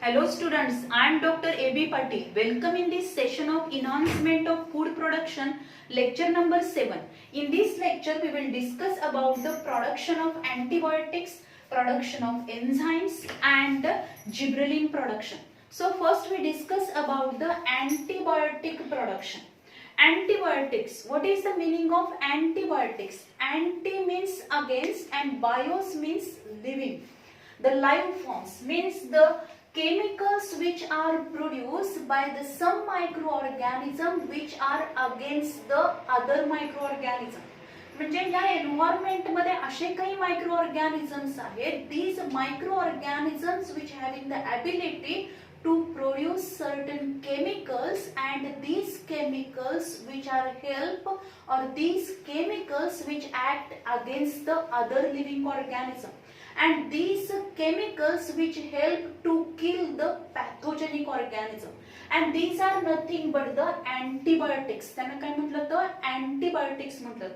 Hello students, I am Dr. A.B. Patil. Welcome in this session of enhancement of food production, lecture number 7. In this lecture, we will discuss about the production of antibiotics, production of enzymes and gibberellin production. So first we discuss about the antibiotic production. Antibiotics. What is the meaning of antibiotics? Anti means against and bios means living. The live forms means the chemicals which are produced by the some microorganism which are against the other microorganism. म्हणजे या environment मध्ये असे काही मायक्रोऑर्गॅनिझम्स आहेत, these microorganisms which having the ability to produce certain chemicals, and these chemicals which are help or these chemicals which act against the other living organism, and these chemicals which help to kill the pathogenic organism, and these are nothing but the antibiotics. त्यामुळे काय म्हटलं तर antibiotics म्हटलं.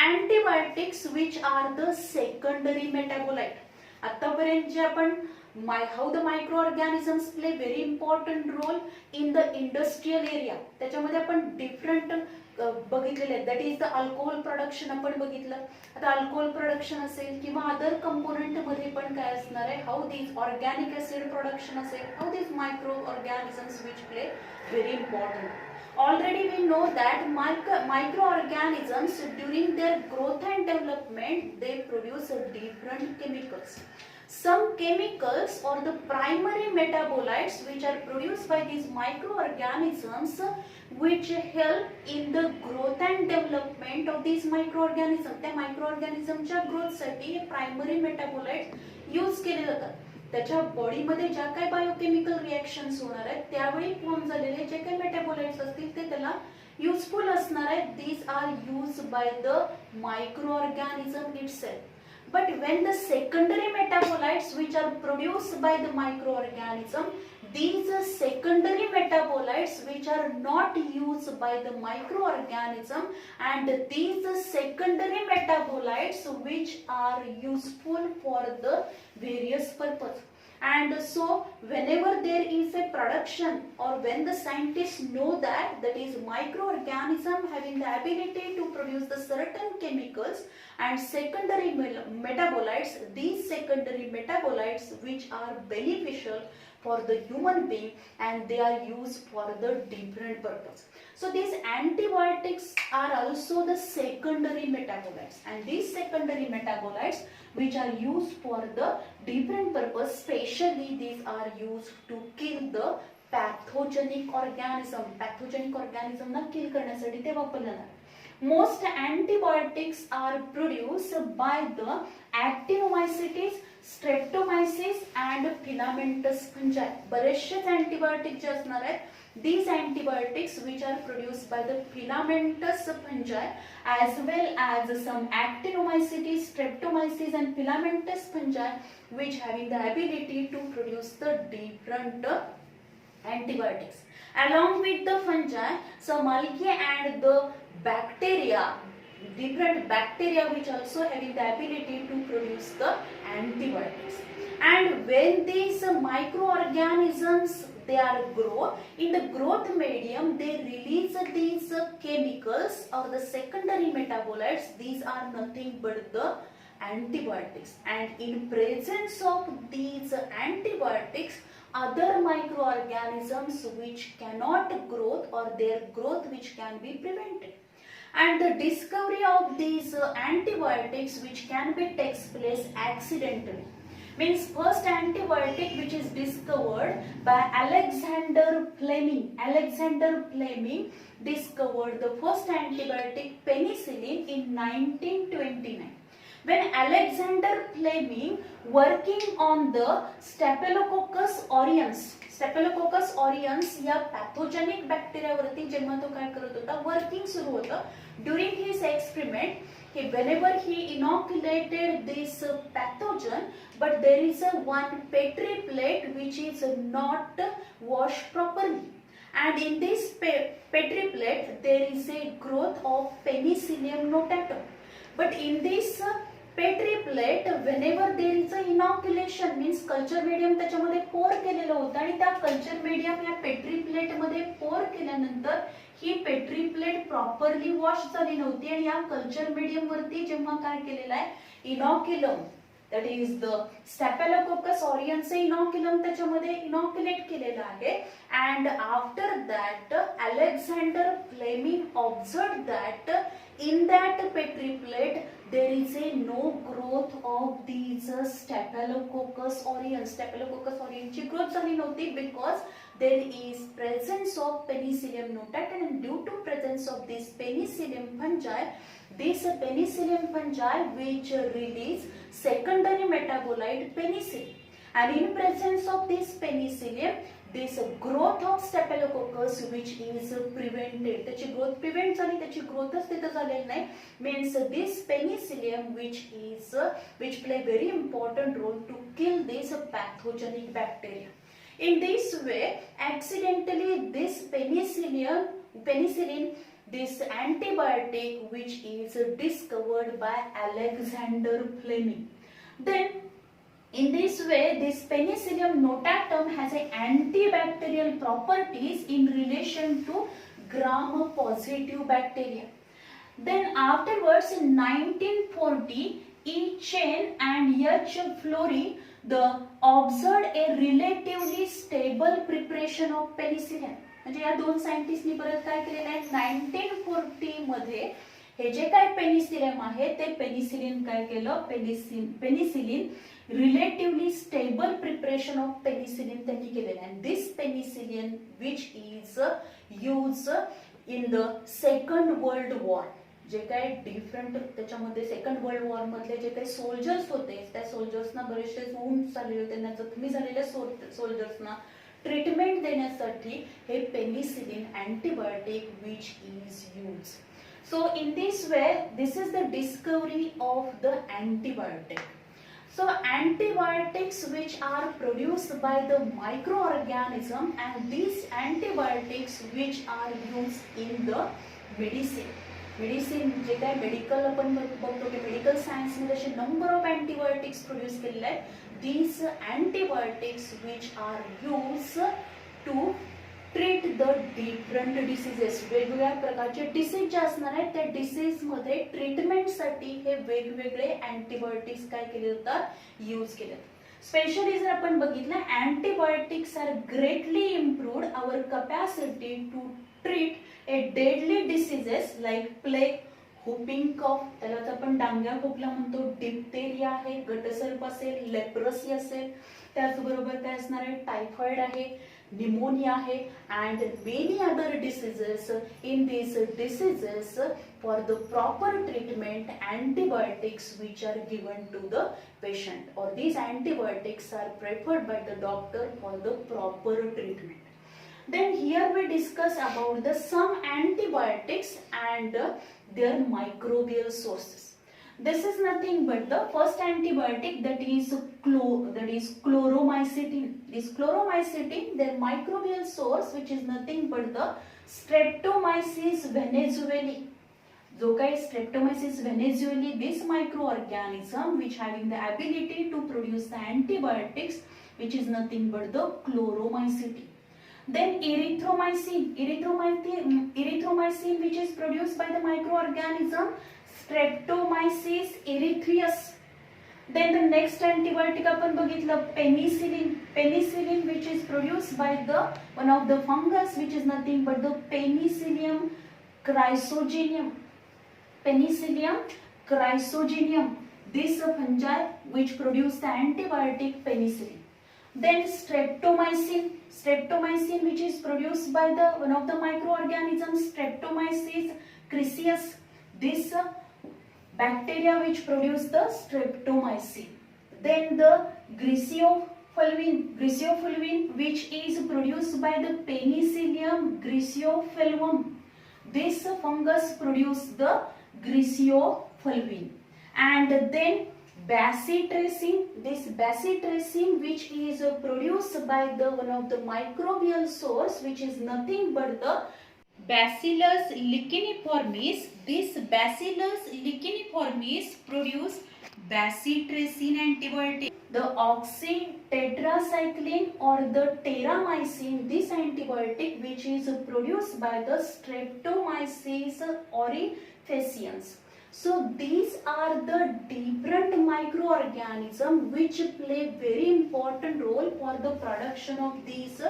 Antibiotics which are the secondary metabolite. आतापर्यंत जे आपण how the microorganisms play very important role in the industrial area, त्याच्यामध्ये आपण डिफरंट बघितलेले आहेत. That is the alcohol production आपण बघितलं. आता अल्कोहोल प्रोडक्शन असेल किंवा अदर कंपोनेंट मध्ये पण काय असणार आहे, how these organic acid production असेल, how these micro organisms which play very important. Already we know that microorganisms during their growth and development they produce different chemicals. Some chemicals or the primary metabolites which are produced by these microorganisms which help in the growth and development of these microorganisms. त्या microorganism च्या growth साठी हे primary metabolites use केले जातात. त्याच्या बॉडीमध्ये ज्या काही बायोकेमिकल रिएक्शन्स होणार आहेत त्यावेळी फॉर्म झालेले जे काही मेटाबोलाइट्स असतील ते त्याला युजफुल असणार आहेत. These are used by the microorganism itself. But when the secondary metabolites which are produced by the microorganism, these secondary metabolites which are not used by the microorganism, and these secondary metabolites which are useful for the various purpose. And so whenever there is a production or when the scientists know that is microorganism having the ability to produce the certain chemicals and secondary metabolites, these secondary metabolites which are beneficial for the human being and they are used for the different purpose. So these antibiotics are also the secondary metabolites, and these secondary metabolites which are used for the different purpose, especially these are used to kill the pathogenic organism. Pathogenic organism ना kill करण्यासाठी ते वापरले जातात. Most antibiotics are produced by the actinomycetes, streptomyces and filamentous fungi. बरेचसे antibiotics जे असणार आहेत, these antibiotics which are produced by the filamentous fungi as well as some actinomycetes, streptomyces and filamentous fungi which having the ability to produce the different antibiotics. Along with the fungi, some algae and the bacteria, different bacteria which also having the ability to produce the antibiotics. And when these microorganisms they are grow in the growth medium, they release these chemicals or the secondary metabolites. These are nothing but the antibiotics, and in presence of these antibiotics, other microorganisms which cannot grow or their growth which can be prevented. And the discovery of these antibiotics which can be takes place accidentally, means first antibiotic which is discovered by Alexander Fleming. Alexander Fleming discovered the first antibiotic penicillin in 1929. When Alexander Fleming working on the Staphylococcus aureus, Staphylococcus aureus या pathogenic bacteria वरती जेव्हा तो काय करत होता, working सुरू होतं. During his experiment, whenever he inoculated this pathogen, but there is a one petri plate which is not washed properly, and in this petri plate there is a growth of Penicillium notatum. But in this petri plate, whenever there is a inoculation, means culture medium त्याच्यामध्ये pour केलेलं होतं आणि त्या culture medium या petri plate मध्ये पोर केल्यानंतर ही petri plate properly wash झाली नव्हती आणि या कल्चर मीडियम वरती जेव्हा काय केलेलं आहे इनॉक्युलम that is the Staphylococcus aureus inoculum त्याच्यामध्ये इनॉक्युलेट केलेला आहे and after that Alexander Fleming observed that in that petri plate there is a no growth of these Staphylococcus aureus. Staphylococcus aureus ची growth झाली नव्हती because there is presence of Penicillium notatum and due to presence of this Penicillium fungi, this Penicillium fungi which release secondary metabolite penicillin, and in presence of this penicillium this growth of Staphylococcus which is prevented. त्याची growth prevent झाली, त्याची ग्रोथच तिथे झालेली नाही, means this penicillium which play very important role to kill this pathogenic bacteria. In this way accidentally this penicillin this antibiotic which is discovered by Alexander Fleming. Then in this way this Penicillium notatum has a antibacterial properties in relation to gram-positive bacteria. Then afterwards in 1940 E. Chen and H. Florey observed a relatively stable preparation of penicillin. म्हणजे या दोन सायंटिस्टनी परत काय केलेलं आहे 1940 मध्ये हे जे काय पेनिसिलियम आहे ते पेनिसिलिन काय केलं penicillin relatively stable preparation of penicillin त्यांनी केलेलं आहे. This penicillin which is use in the second world war. जे काय डिफरंट त्याच्यामध्ये सेकंड वर्ल्ड वॉर मधले जे काही सोल्जर्स होते त्या सोल्जर्सना बरेचसे वुंड झालेले होते, त्यांना जखमी झालेल्या सोल्जर्सना ट्रीटमेंट देण्यासाठी हे penicillin antibiotic which is use. So in this way this is the discovery of the antibiotic. So antibiotics which are produced by the microorganism and these antibiotics which are used in the medicine. Medicine जे काय medical आपण बघतो की medical science मध्ये असे number of antibiotics produce केलेले आहेत. These antibiotics which are use to treat the different diseases. वेगवेगळ्या प्रकारचे डिसीज जे असणार आहेत त्या डिसीज मध्ये ट्रीटमेंटसाठी हे वेगवेगळे अँटीबायोटिक्स काय केले जातात यूज केले जातात. स्पेशली जर आपण बघितलं antibiotics are greatly improved our capacity to treat a deadly diseases like plague, whooping cough त्यालाच आपण डांग्या खोकला म्हणतो, डिप्थेरिया आहे, गटसर्प असेल, लेप्रोसी असेल, त्याचबरोबर काय असणार आहे टायफॉइड आहे, pneumonia आहे and many other diseases. In these diseases for the proper treatment antibiotics which are given to the patient or these antibiotics are preferred by the doctor for the proper treatment. Then here we discuss about the some antibiotics and their microbial sources. This is nothing but the first antibiotic that is chloromycetin. This chloromycetin, their microbial source which is nothing but the Streptomyces venezuelae. जो काही Streptomyces venezuelae, this microorganism which having the ability to produce the antibiotics which is nothing but the chloromycetin. Then erythromycin which is produced by the microorganism Streptomyces erythraeus. Then the next antibiotic आपण बघितलं penicillin which is produced by the one of the fungus which is nothing but the Penicillium chrysogenium. This fungi which produce the antibiotic penicillin. Then streptomycin which is produced by the one of the microorganisms Streptomyces criceus. This bacteria which produce the streptomycin. Then the griseofulvin which is produced by the Penicillium griseofulvum. This fungus produce the griseofulvin. And then bacitracin, this bacitracin which is produced by the one of the microbial source which is nothing but the Bacillus licheniformis. This Bacillus licheniformis produce bacitracin antibiotic. The oxytetracycline or the terramycin, this antibiotic which is produced by the Streptomyces aurifaciens. So these are the different microorganisms which play very important role for the production of these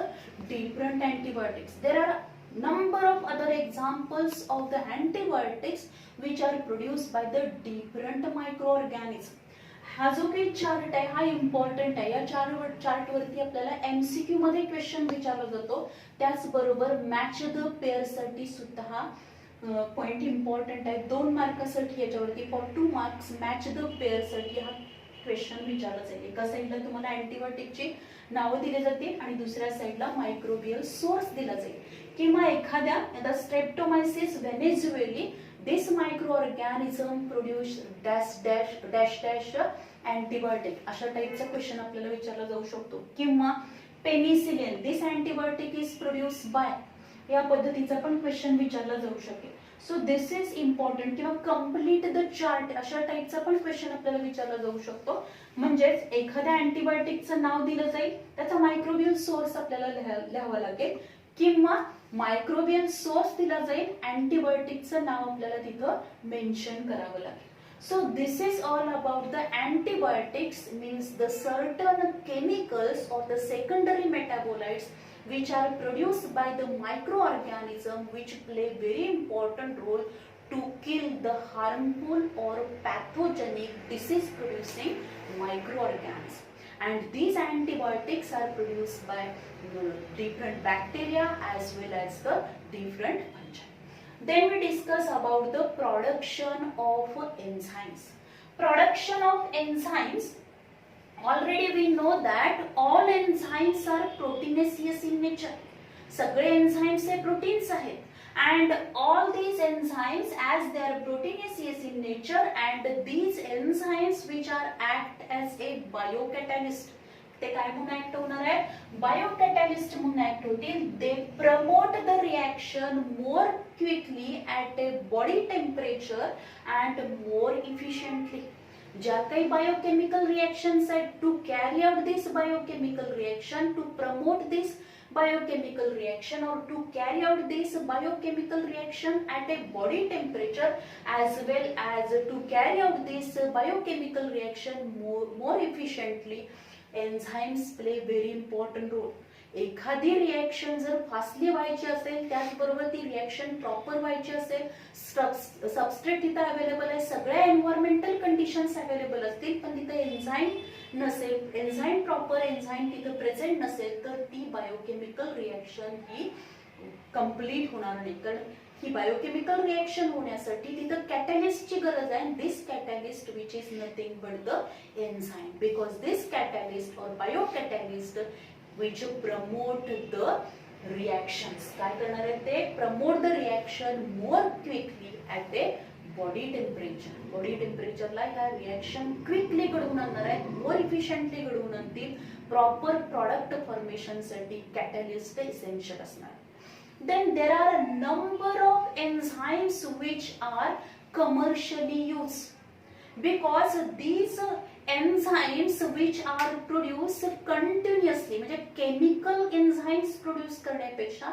different antibiotics. There are number of other examples of the antibiotics which are produced by the different microorganisms. हा जो काही chart आहे हा important आहे. या chart वरती आपल्याला MCQ मध्ये क्वेश्चन विचारला जातो. त्याचबरोबर मॅच द पेअर साठी सुद्धा हा पॉइंट इम्पॉर्टंट आहे. 2 मार्कासाठी याच्यावरती for 2 marks match the pair साठी हा क्वेश्चन विचारला जाईल. एका साईडला तुम्हाला अँटीबायोटिकची नावं दिली जातील आणि दुसऱ्या साईडला मायक्रोबियल सोर्स दिला जाईल किंवा एखाद्या स्ट्रेप्टोमायसिस व्हेनेझुएली this microorganism produce dash dash dash dash antibiotic अशा टाइपचा क्वेश्चन आपल्याला विचारला जाऊ शकतो. किंवा penicillin this antibiotic is produced by, या पद्धतीचा पण क्वेश्चन विचारला जाऊ शकेल. So this is important. किंवा कंप्लीट द चार्ट अशा टाइपचा पण क्वेश्चन आपल्याला विचारला जाऊ शकतो. म्हणजेच एखाद्या अँटीबायोटिकचं नाव दिलं जाईल, त्याचा मायक्रोबियल सोर्स आपल्याला लिहावा लागेल किंवा मायक्रोबियल सोर्स दिला जाईल, अँटीबायोटिकचं नाव आपल्याला तिथं मेन्शन करावं लागेल. So this is all about the antibiotics, means the certain chemicals or the secondary metabolites which are produced by the microorganism which play very important role to kill the harmful or pathogenic disease producing microorganisms. And these antibiotics are produced by different bacteria as well as the different fungi. Then we discuss about the production of enzymes. Production of enzymes, already we know that all enzymes are proteinaceous in nature. सगळे enzymes हे proteins आहेत. And all these enzymes, as they are proteinaceous in nature, and these enzymes which are act as a biocatalyst, ते काय म्हणून act होणार आहे? बायोकॅटॅलिस्ट म्हणून act होतील. They promote the reaction more quickly at a body temperature and more efficiently. ज्या काही biochemical reactions आहेत, to carry out this biochemical reaction, to promote this biochemical reaction or to carry out this biochemical reaction at a body temperature as well as to carry out this biochemical reaction more efficiently, enzymes play very important role. एखादी reaction जर fastly व्हायची असेल, त्याचबरोबर ती reaction proper व्हायची असेल, substrate तिथे available आहे, सगळ्या एन्व्हायरमेंटल कंडिशन्स अवेलेबल असतील, पण तिथे एन्झाईम नसेल, एन्झाईम प्रॉपर एन्झाईम तिथे प्रेझेंट नसेल, तर ती बायोकेमिकल रिएक्शन ही कंप्लीट होणार नाही. कारण ही बायोकेमिकल रिएक्शन होण्यासाठी तिथे कॅटॅलिस्टची गरज आहे. This catalyst which is nothing but the enzyme, because this catalyst or biocatalyst which promote the reactions. काय करणार आहे ते? Promote the reaction more quickly at a body temperature. Body टेम्परेचरला ह्या रिएक्शन क्विकली घडवून आणणार आहेत, मोर इफिशियंटली घडवून आणतील. प्रॉपर प्रॉडक्ट फॉर्मेशन साठी कॅटॅलिस्ट इसेन्शियल असणार. Then there are a number of enzymes which are commercially used, because these enzymes which are produced continuously, म्हणजे केमिकल एन्झाइम्स प्रोड्यूस करण्यापेक्षा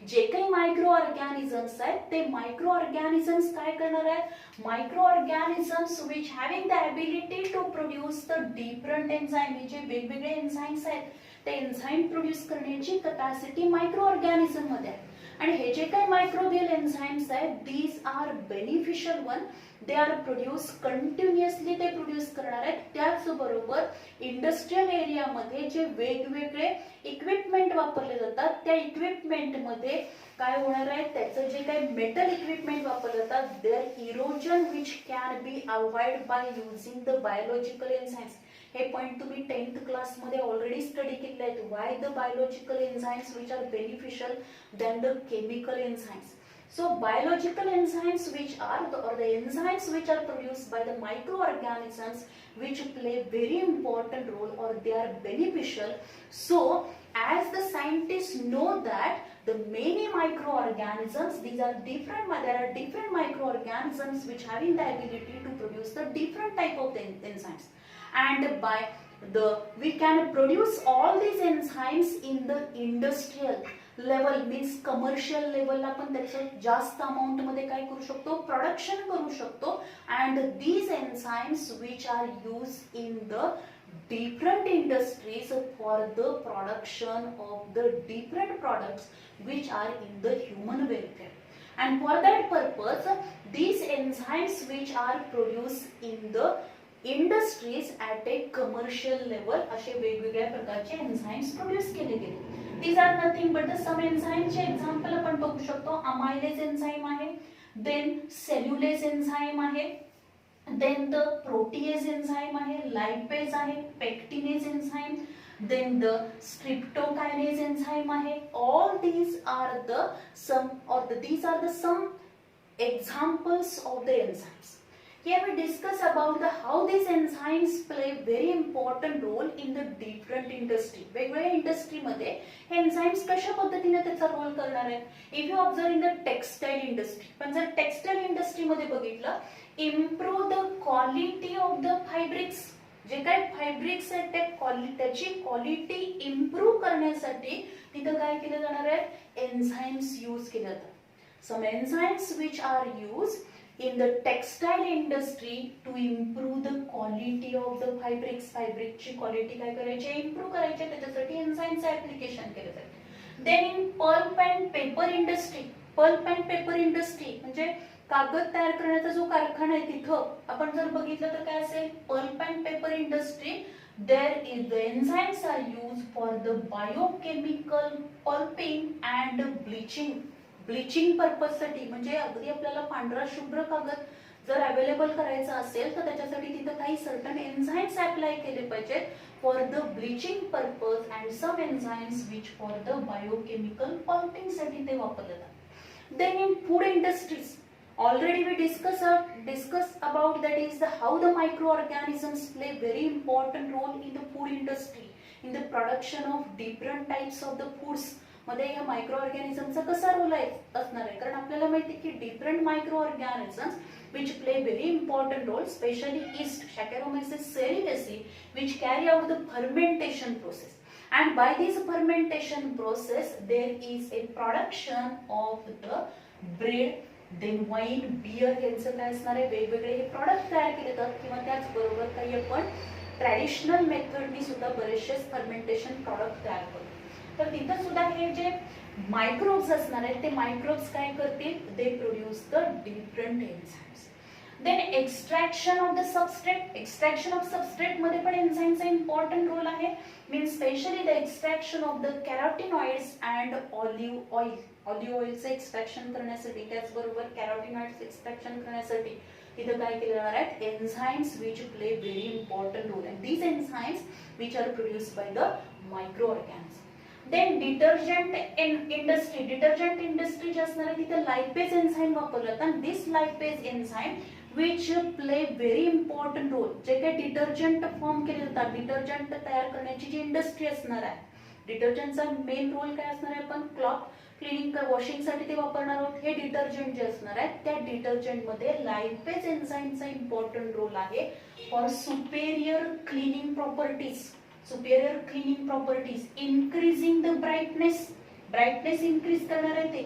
जे काही मायक्रो ऑर्गॅनिझम्स आहेत, ते मायक्रो ऑर्गॅनिझम्स काय करणार आहेत? Micro organisms which having the ability to produce the different enzyme, जे वेगवेगळे एन्झाइम्स आहेत ते एन्झाइम प्रोड्यूस करण्याची कॅपॅसिटी मायक्रो ऑर्गॅनिझम मध्ये आहे. आणि हे जे काही मायक्रोबियल एन्झाइम्स आहेत, these are beneficial one, they are produce continuously, ते प्रोड्यूस करणार आहेत. त्याचबरोबर इंडस्ट्रियल एरियामध्ये जे वेगवेगळे इक्विपमेंट वापरले जातात, त्या इक्विपमेंट मध्ये काय होणार आहे? त्याचं जे काही मेटल इक्विपमेंट वापरले जातात, there erosion which can be avoid by using the biological enzymes. हे पॉइंट तुम्ही 10th क्लास मध्ये ऑलरेडी स्टडी केले आहेत. Why the biological enzymes which are beneficial then the chemical enzymes. So biological enzymes which are or the enzymes which are produced by the microorganisms which play very important role or they are beneficial. So as the scientists know that the many microorganisms, there are different microorganisms which having the ability to produce the different type of enzymes, and by we can produce all these enzymes in the industrial level means commercial लेवलला आपण त्याचं जास्त amount मध्ये काय करू शकतो production करू शकतो and these enzymes which are use in the different industries for the production of the different products which are in the human welfare. And for that purpose, these enzymes which are produced in the industries at a commercial level असे वेगवेगळ्या प्रकारचे enzymes produce केले गेले. These are nothing but the some enzymes चे example आपण बघू शकतो. Amylase enzyme आहे, then cellulase enzyme आहे, then the protease enzyme आहे, lipase आहे, pectinase enzyme, then the streptokinase enzyme आहे. All these are the some examples of the enzymes. Here we discuss about how these enzymes play very important role in the different industry. वेगवेगळ्या industry मध्ये enzymes कशा पद्धतीने त्याचा role करणार आहेत. If you observe in the textile industry, पण जर textile industry मध्ये बघितलं, improve the quality of the fabrics, जे काही फायब्रिक्स आहेत त्याची क्वालिटी इम्प्रूव्ह करण्यासाठी तिथं काय केलं जाणार आहे, एन्झाइम्स यूज केले जातात. Some enzymes which are use in the textile industry to improve the quality of the fabrics. fabric ची क्वालिटी काय करायची, इम्प्रूव्ह करायची, त्याच्यासाठी एन्झाइम्स ऍप्लिकेशन केले जाते. Then in pulp and paper industry, pulp and paper industry म्हणजे कागद तयार करण्याचा जो कारखाना आहे तिथं आपण जर बघितलं तर काय असेल, pulp and paper industry there is the enzymes are used for the biochemical pulping and bleaching. Bleaching purpose साठी म्हणजे अगदी आपल्याला पांढरा शुभ्र कागद जर अवेलेबल करायचा असेल तर त्याच्यासाठी तिथं काही सर्टन एन्झाइम्स अप्लाय केले पाहिजेत for the bleaching purpose and some enzymes which for the biochemical pulping साठी ते वापरले जातात. Then in food industries already we discuss about that is how the microorganisms play very important role in the food industry in the production of different types of the foods. मध्ये या micro ऑर्गॅनिझमचा कसा role असणार आहे, कारण आपल्याला माहिती की different micro organisms which play very important role, especially yeast, Saccharomyces cerevisiae, which carry out the fermentation process. And by this fermentation process, there is a production of the bread, then wine, beer यांचं काय असणार आहे, वेगवेगळे हे product तयार केले जातात किंवा त्याचबरोबर काही आपण ट्रॅडिशनल मेथडनी सुद्धा बरेचसे फर्मेंटेशन प्रॉडक्ट तयार करतो. तर तिथं सुद्धा हे जे मायक्रोब्स असणार आहेत ते मायक्रोब्स काय करतील, they produce the different enzymes. Then extraction of the substrate, extraction of substrate मध्ये पण एन्झाइमचा इम्पॉर्टंट रोल आहे. Means specially the extraction of the carotenoids and olive oil, olive ऑइलचं एक्स्ट्रॅक्शन करण्यासाठी त्याचबरोबर कॅरोटिनॉइड्स एक्स्ट्रॅक्शन करण्यासाठी तिथं काय केलं जाणार आहेत, enzymes which play very important role and these enzymes which are produced by the microorganism. Then detergent industry, detergent industry जे असणार आहे तिथे लायपेज एन्झाइम वापरलं जातं आणि this lipase enzyme which play very important role. जे काही detergent form केले जातात, डिटर्जंट तयार करण्याची जी इंडस्ट्री असणार आहे, डिटर्जंटचा मेन रोल काय असणार आहे, आपण क्लॉथ क्लिनिंग वॉशिंग साठी ते वापरणार आहोत. हे डिटर्जंट जे असणार आहे त्या डिटर्जंट मध्ये लायपेज एन्झाइमचा इम्पॉर्टंट रोल आहे for superior cleaning properties. superior cleaning properties, increasing the brightness increase करणार आहे ते,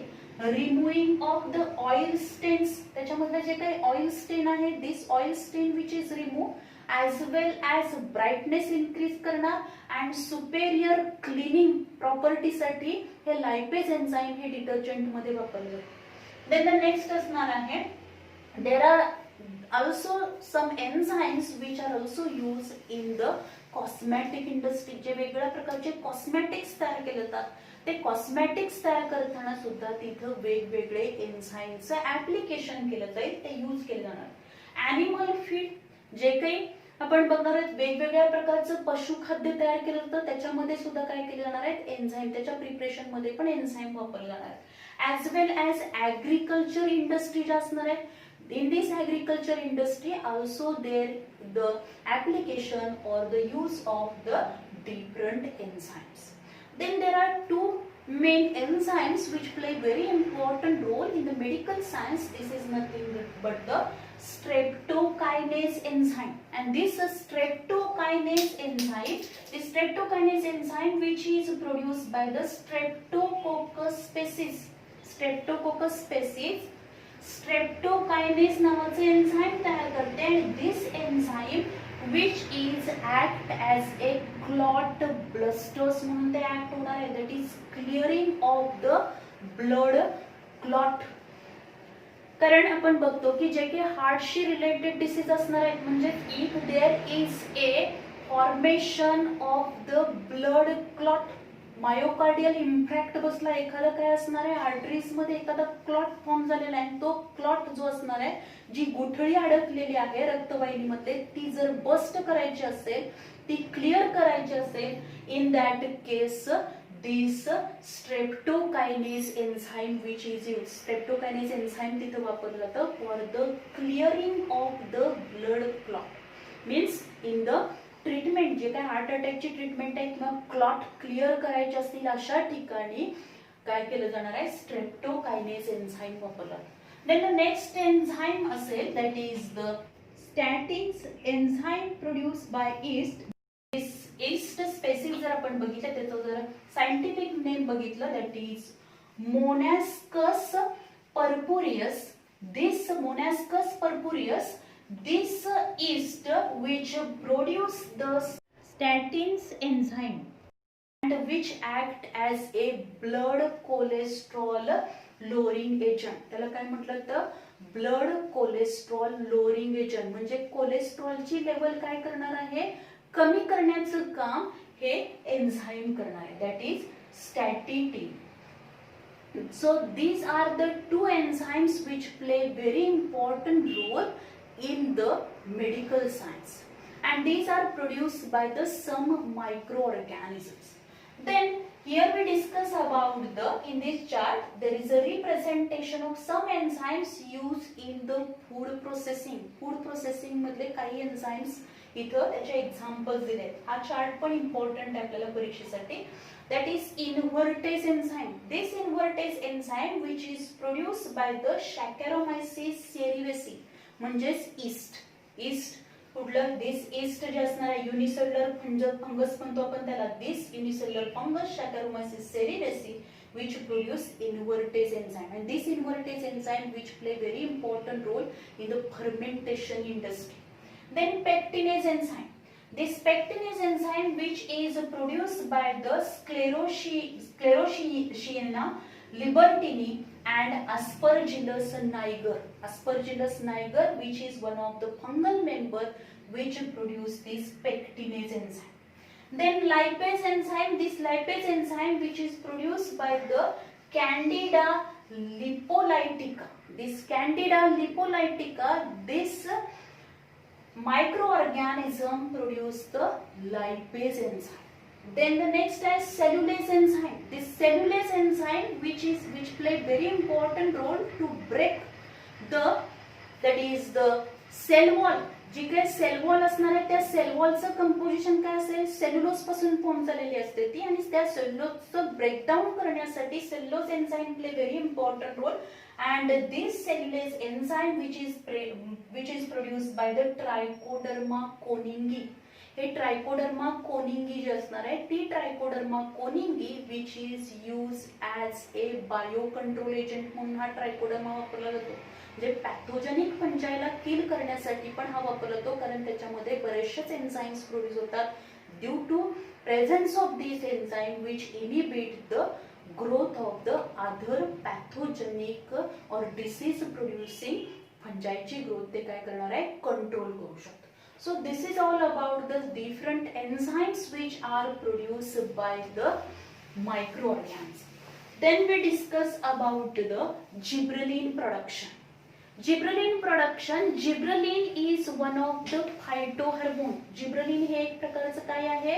removing of the oil stains, त्याच्यामधलं जे काही ऑइल स्टेन आहे, this oil stain which is removed as well as brightness increase करणार and superior cleaning property साठी हे लायपेज एन्झाइम हे डिटर्जंट मध्ये वापरले जातात. then the next असणार आहे, there are also some enzymes which are also used in the cosmetic industry. जे वेगवेगळ्या प्रकारचे कॉस्मेटिक्स तयार केले जातात ते कॉस्मेटिक्स तयार करताना सुद्धा तिथं वेगवेगळे एन्झाइमचं ऍप्लिकेशन केलं जाईल, ते यूज केले जाणार. ॲनिमल फीड, जे काही आपण बघणार आहोत वेगवेगळ्या प्रकारचं पशुखाद्य तयार केलं जातं त्याच्यामध्ये सुद्धा काय केले जाणार आहेत, एन्झाइम, त्याच्या प्रिपरेशन मध्ये पण एन्झाइम वापरले जाणार आहेत. ॲज वेल ॲज ॲग्रिकल्चर इंडस्ट्री जे असणार आहे, in this agriculture industry also there the application or the use of the different enzymes. Then there are two main enzymes which play very important role in the medical science. This is nothing but the streptokinase enzyme, and this streptokinase enzyme which is produced by the Streptococcus species. Streptokinase नावाचे enzyme तयार करते, and this enzyme which is act as a clot blusters म्हणून ते act होणार आहे, that is clearing of the blood clot. कारण आपण बघतो की जे काही हार्टशी रिलेटेड डिसीज असणार आहेत, म्हणजे if there is a formation of the blood clot, myocardial impact बसला, एखादा काय असणार आहे आर्टरीज मध्ये एखादा क्लॉट फॉर्म झालेला आहे, तो क्लॉट जो असणार आहे, जी गुठळी अडकलेली आहे रक्तवाहिनीमध्ये, ती जर बस्ट करायची असेल, ती क्लिअर करायची असेल, in that case this streptokinase enzyme which is used, streptokinase enzyme तिथे वापरलं जातं for the clearing of the blood clot. Means in the treatment, जे काय हार्ट अटॅकची ट्रीटमेंट आहे किंवा क्लॉट क्लिअर करायचे असतील अशा ठिकाणी काय केलं जाणार आहे, स्ट्रेप्टोकायनेज एन्झाइम वापरला. देन द नेक्स्ट एन्झाइम असेल that is the statins enzyme produced by yeast. Yeast species जर आपण बघितलं, त्याचं जर सायंटिफिक नेम बघितलं, that is monascus purpureus. This monascus purpureus, this yeast which produce the statins enzyme and which act as a blood cholesterol lowering agent. त्याला काय म्हटलं तर ब्लड कोलेस्ट्रॉल लोअरिंग एजंट, म्हणजे कोलेस्ट्रॉलची लेवल काय करणार आहे, कमी करण्याचं काम हे एन्झाइम करणार आहे, that is statin. So these are the two enzymes which play very important role in the medical science, and these are produced by the some microorganisms. Then here we discuss about the, in this chart there is a representation of some enzymes used in the food processing. Food processing मधले काही enzymes इथं त्याचे examples दिले. हा chart पण important आहे आपल्याला परीक्षेसाठी. That is invertase enzyme. This invertase enzyme which is produced by the Saccharomyces cerevisiae, म्हणजेच ईस्ट कुठलं, दिस ईस्ट जे असणार आहे युनिसेल्युलर फंगस म्हणतो आपण त्याला, this unicellular fungus Saccharomyces cerevisiae which produce invertase enzyme, and this invertase enzyme which play very important role in the fermentation industry. Then pectinase enzyme. This pectinase enzyme which is produced by the Sclerotinia libertini and Aspergillus niger. Aspergillus niger which is one of the fungal member which produce this pectinase enzyme. Then lipase enzyme. This lipase enzyme which is produced by the Candida lipolytica. This Candida lipolytica, this microorganism produce the lipase enzyme. Then the next is cellulase enzyme. This cellulase enzyme which play very important role to break the, that is the cell wall. जी काही sale wall असणार आहे त्या sale वॉलचं composition काय असेल, cellulose पासून form झालेली असते ती, आणि त्या सेल्युलोजचं ब्रेकडाऊन करण्यासाठी cellulose enzyme play very important role. And this cellulase enzyme which is produced by the Trichoderma coningii. हे ट्रायकोडर्मा कोनिंगी जे असणार आहे ती Trichoderma कोनिंगी which is used as a biocontrol agent म्हणून हा ट्रायकोडर्मा वापरला जातो. म्हणजे पॅथोजेनिक फंजाईला किल करण्यासाठी पण हा वापरला जातो, कारण त्याच्यामध्ये बरेचसेच एन्झाइम्स प्रोड्यूस होतात due to presence of this enzyme which inhibit the growth of the other pathogenic or disease producing फंजाईची ग्रोथ ते काय करणार आहे, कंट्रोल करू शकतो. So this is all about the different enzymes which are produced by the microorganisms. Then we discuss about the gibberellin production. Gibberellin is one of the phytohormone. Gibberellin हे एक प्रकारचं काय आहे,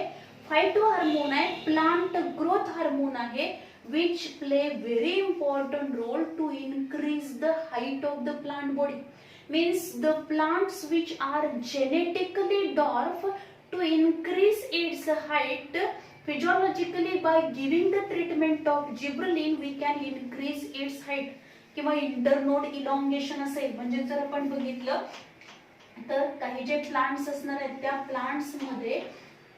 फायटोहार्मोन आहे, प्लांट ग्रोथ हार्मोन आहे, which play very important role to increase the height of the plant body. Means the plants which are genetically dwarf, to increase its height physiologically by giving the treatment of gibberellin we can increase its height. किंवा internode elongation असेल, म्हणजे जर आपण बघितलं तर काही जे plants असणार आहेत त्या प्लांट्स मध्ये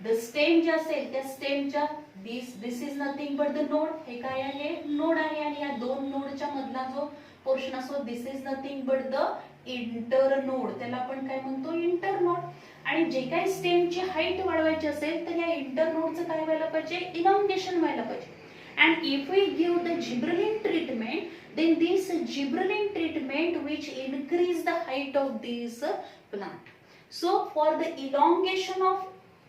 द स्टेम जे असेल त्या स्टेमच्या this is nothing but the node, हे काय आहे, नोड आहे, आणि या दोन नोडच्या मधला जो पोर्शन असतो this is nothing but the internode, त्याला आपण काय म्हणतो, इंटरनोड. आणि जे काही स्टेमची हाईट वाढवायची असेल तर या इंटरनोडचं काय व्हायला पाहिजे, इलॉंगेशन व्हायला पाहिजे. And if we give the gibberellin treatment, then this gibberellin treatment which increase the height of this plant. So for the elongation of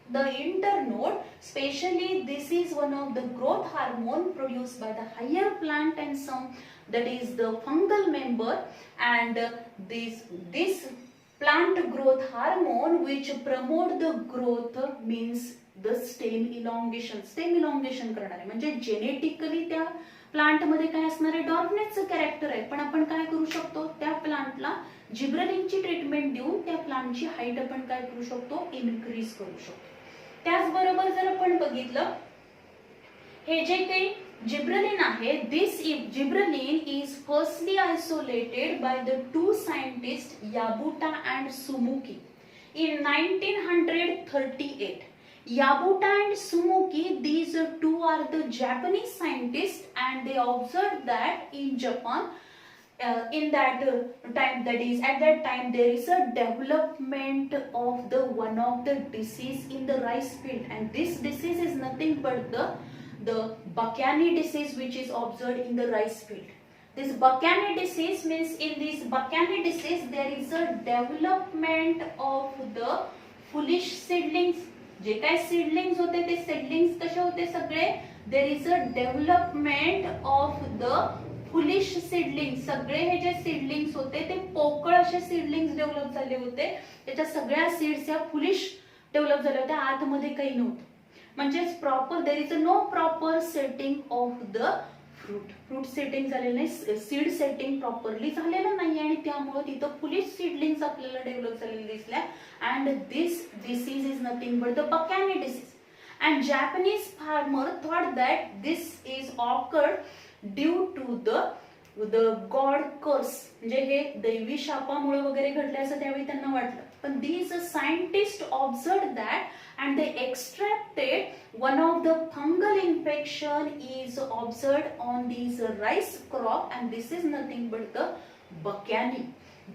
the internode, especially this is one of the growth hormone produced by the higher plant and some that is the fungal member, and this plant growth hormone which promote the growth means the stem elongation. Stem elongation करणारे म्हणजे genetically त्या plant मध्ये काय असणार आहे, डॉर्फनेटचं character आहे, पण आपण काय करू शकतो, त्या प्लांटला जिब्रेलिनची ट्रीटमेंट देऊन त्या प्लांटची हाईट आपण काय करू शकतो, इन्क्रीज करू शकतो. त्याचबरोबर जर आपण बघितलं हे जे काही जिब्रेलिन आहे, दिस gibberellin is firstly isolated by the two scientist Yabuta and Sumiki in 1938. Yabuta and Sumuki, these two are the Japanese scientists, and they observed that in Japan, in that time, that is at that time, there is a development of the one of the disease in the rice field, and this disease is nothing but the Bucchani disease, which is observed in the rice field. This Bucchani disease means, in this Bucchani disease there is a development of the foolish seedlings. जे काय seedlings होते ते seedlings कसे होते सगळे, देर is a development of the foolish seedlings. सगळे हे जे सीडलिंग्स होते ते पोकळ असे सीडलिंग्स डेव्हलप झाले होते, त्याच्या सगळ्या सीड्स या फुलिश डेव्हलप झाल्या होत्या, आतमध्ये काही नव्हतं. म्हणजेच proper there is a no proper setting of the fruit setting झालेलं नाही, सीड सेटिंग प्रॉपरली झालेलं नाही, आणि त्यामुळे तिथं फुलिश सीडलिंग्स आपल्याला डेव्हलप झालेले दिसल्या. And this disease is nothing but the bakanae disease. And Japanese farmer thought that this is occurred due to the god curse, म्हणजे हे दैवी शापामुळे वगैरे घडले असं त्यावेळी त्यांना वाटलं. पण these scientists observed that and they extracted one of the fungal infection is observed on these rice crop, and this is nothing but the Bucchani.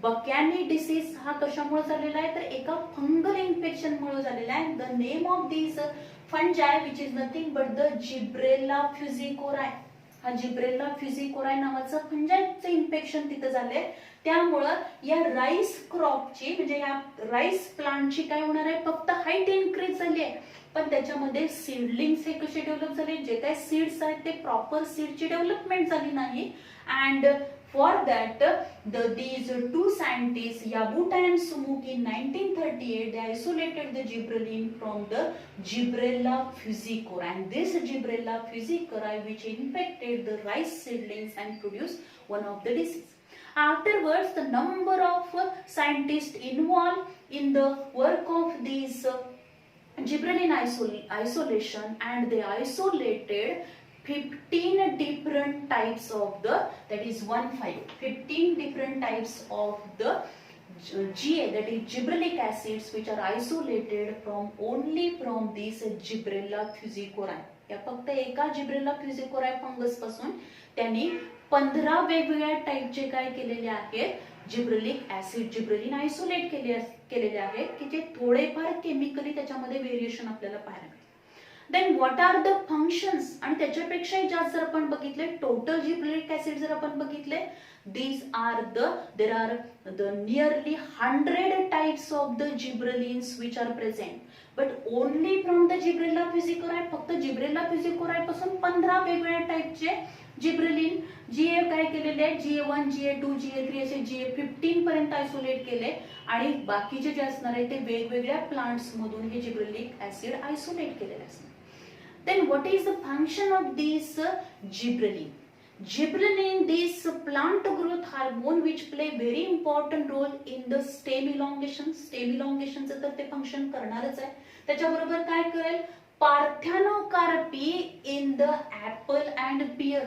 Bucchani disease हा कशामुळे झालेला आहे, तर एका फंगल इन्फेक्शन मुळे झालेला आहे. The name of this fungi which is nothing but the gibberella fujikuroi. हा जिब्रेला फ्युजिकोराय नावाचं फंजायचं इन्फेक्शन तिथे झाले, त्यामुळं या राईस क्रॉपची म्हणजे या राईस प्लांटची काय होणार आहे, फक्त हाईट इन्क्रीज झाली आहे, पण त्याच्यामध्ये सीडलिंग्स हे कसे डेव्हलप झाले, जे काही सीड्स आहेत ते प्रॉपर सीडची डेव्हलपमेंट झाली नाही. And for that these two scientists Yabuta and Sumuki in 1938 they isolated the gibberellin from the Gibberella fusicora, and this Gibberella fusicora which infected the rice seedlings and produced one of the disease. Afterwards, the number of scientists involved in the work of these gibberellin isolation, and they isolated 15 different types of the, that is 15 different types of the GA, that is gibberellic acids, which are isolated only from these Gibberella fusicora. या फक्त एका Gibberella फ्युजिकोराय fungus पासून त्यांनी 15 वेगवेगळ्या टाईपचे काय केलेले आहेत, जिब्रेलिक ऍसिड जिब्रेलिन आयसोलेट केलेले आहेत, की जे थोडेफार केमिकली त्याच्यामध्ये व्हेरिएशन आपल्याला पाहायला मिळते. Then what are the functions, आणि त्याच्यापेक्षा जास्त जर आपण बघितले टोटल जिब्रेलिक ऍसिड जर आपण बघितले, there are the nearly 100 types of the gibberellins which are present, but only from the Gibberella fusicora फक्त Gibberella fusicora पासून 15 वेगवेगळ्या टाइपचे जिब्रेलिन जीए काय केलेले आहे, GA1 GA2 GA3 असे GA15 पर्यंत आयसोलेट केले, आणि बाकीचे जे असणार आहे ते वेगवेगळ्या प्लांट्स मधून हे जिब्रेलिक ऍसिड आयसोलेट केलेले असणार. Then what is the function of this gibberellin? Gibberellin, this plant growth hormone which play very important role in the stem elongation. Stem elongation चं तर ते फंक्शन करणारच आहे. त्याच्याबरोबर काय करेल, parthenocarpy in the apple and pear.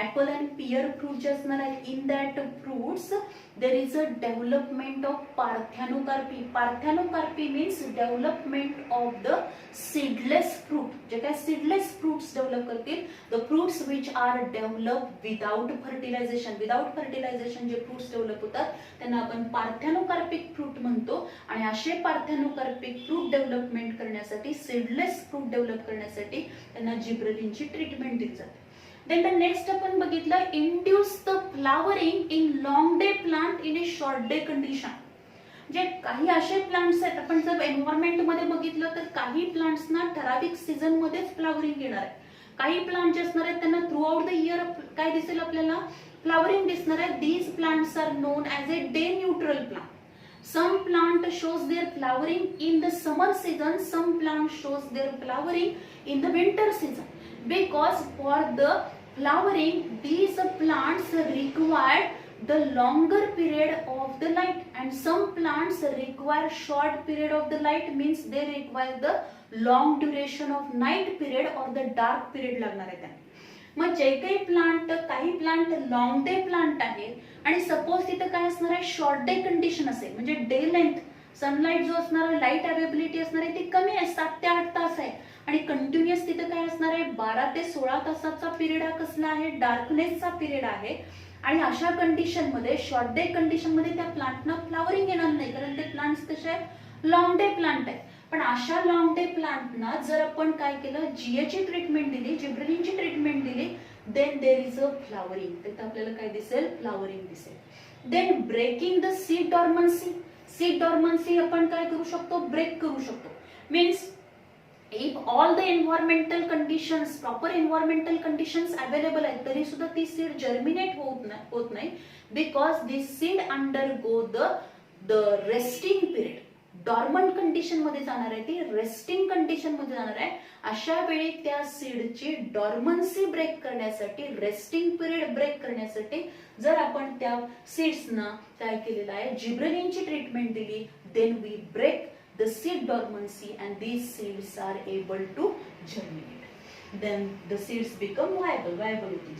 Apple and pear fruit जे असणार आहेत, in that fruits there is a development of parthenocarpy. Parthenocarpy means development of the seedless fruit. जे काय सीडलेस फ्रुट्स डेव्हलप करतील, the fruits which are develop without fertilization. Without fertilization जे fruits develop होतात त्यांना आपण पार्थॅनोकार्पिक फ्रूट म्हणतो. आणि असे पार्थॅनोकार्पिक फ्रूट डेव्हलपमेंट करण्यासाठी, सीडलेस फ्रूट डेव्हलप करण्यासाठी त्यांना जिब्रेलिनची ट्रीटमेंट दिली जाते. Then the next आपण बघितलं, induce the flowering in long day plant in a short day condition. जे काही असे प्लांट्स आहेत, आपण जर एन्व्हायरमेंट मध्ये बघितलं तर काही प्लांट्सना ठराविक सीझन मध्येच फ्लावरिंग येणार आहे. काही प्लांट जे असणार आहेत त्यांना थ्रू आउट द इयर काय दिसेल आपल्याला, फ्लावरिंग दिसणार आहे. These plants are known as a day neutral plant. Some plant shows their flowering in the summer season, some plant shows their flowering in the winter season. Because for the flowering, these plants require the longer period of the light, and some plants require short period of the light, means they require the long duration of night period or the dark period लागणार आहे त्यांना. मग जे काही plant, काही plant long day plant आहेत आणि suppose तिथं काय असणार आहे, शॉर्ट डे कंडिशन असेल, म्हणजे डे लेंथ, सनलाईट जो असणार आहे, लाईट अवेलेबिलिटी असणार आहे ती कमी आहे, 7 ते 8 तास आहे. आणि कंटिन्युअस तिथं काय असणार आहे, 12 ते 16 तासाचा पिरियड हा कसला आहे, डार्कनेसचा पिरियड आहे. आणि अशा कंडिशन मध्ये, शॉर्ट डे कंडिशन मध्ये त्या प्लांटना फ्लावरिंग येणार नाही, कारण ते प्लांट्स कसे आहेत, लॉंग डे प्लांट आहे. पण अशा लॉंग डे प्लांटना जर आपण काय केलं, जीएची ट्रीटमेंट दिली, जिब्रेलिनची ट्रीटमेंट दिली, then there is a flowering. तिथं आपल्याला काय दिसेल, फ्लावरिंग दिसेल. Then breaking the seed dormancy. Seed dormancy आपण काय करू शकतो, ब्रेक करू शकतो. Means if all the environmental conditions, proper environmental conditions available आहेत, तरी सुद्धा ती सीड जर्मिनेट होत नाही, because this seed undergo the resting period. Dormant condition मध्ये जाणार आहे, ती रेस्टिंग कंडिशन मध्ये जाणार आहे. अशा वेळी त्या सीडची डॉर्मन्सी ब्रेक करण्यासाठी, रेस्टिंग पिरियड ब्रेक करण्यासाठी जर आपण त्या सीड्सना काय केलेलं आहे, जिब्रेलिनची ट्रीटमेंट दिली, then we break the seed dormancy and these seeds are able to germinate. Then the seeds become viable होतील.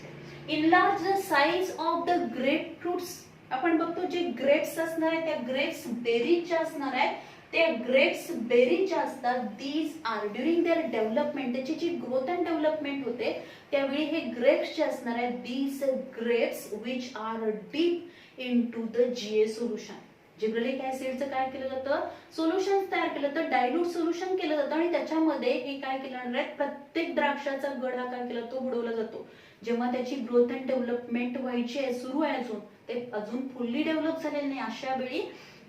Enlarge the size of the grapefruits. आपण बघतो जे ग्रेप्स असणार आहे, त्या ग्रेप्स बेरीच्या असणार आहेत, ते ग्रेप्स बेरीच्या असतात. These are during their development, त्याची जी ग्रोथ अँड डेव्हलपमेंट होते त्यावेळी हे ग्रेप्स जे असणार आहेत, these grapes which are dip into the GA solution. Gibberellic ऍसिडचं काय केलं जातं, सोल्युशन तयार केलं जातं, डायल्यूट सोल्युशन केलं जातं आणि त्याच्यामध्ये हे काय केलं जाणार आहे, प्रत्येक द्राक्षाचा गड हा काय केला तो बुडवला जातो. जेव्हा त्याची ग्रोथ अँड डेव्हलपमेंट व्हायची आहे, सुरू आहे अजून, ते अजून फुल्ली डेव्हलप झालेलं नाही, अशा वेळी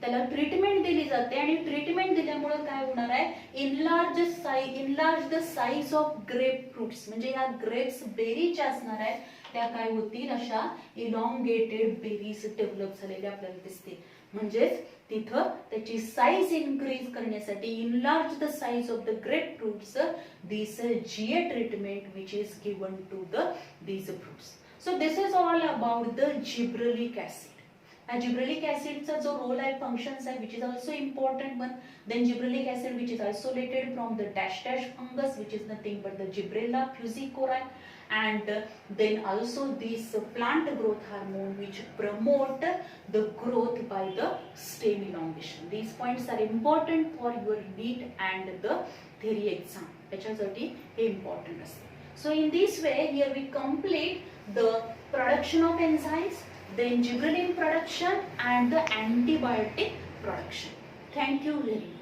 त्याला ट्रीटमेंट दिली जाते. आणि ट्रीटमेंट दिल्यामुळे काय होणार आहे, enlarge the size of grape fruits. म्हणजे या ग्रेप्स बेरीच्या असणार आहेत, त्या काय होतील, अशा इलॉंगेटेड बेरीज डेव्हलप झालेल्या आपल्याला दिसतील. म्हणजेच तिथं त्याची साईज इन्क्रीज करण्यासाठी, enlarge the size of the grape fruits, this GA treatment which is given to these fruits. So this is all about the gibberellic acid. Gibberellic acidचा जो रोल आहे, फंक्शन्स आहे, which is also important one. Then gibberellic acid which is isolated from the dash fungus, which is nothing but the Gibberella fusicoria, and then also this plant growth hormone which promote the growth by the stem elongation. These points are important for your NEET and the theory exam. त्याच्यासाठी हे important असते. So in this way, here we complete the production of enzymes, then gibberellin production and the antibiotic production. Thank you very much.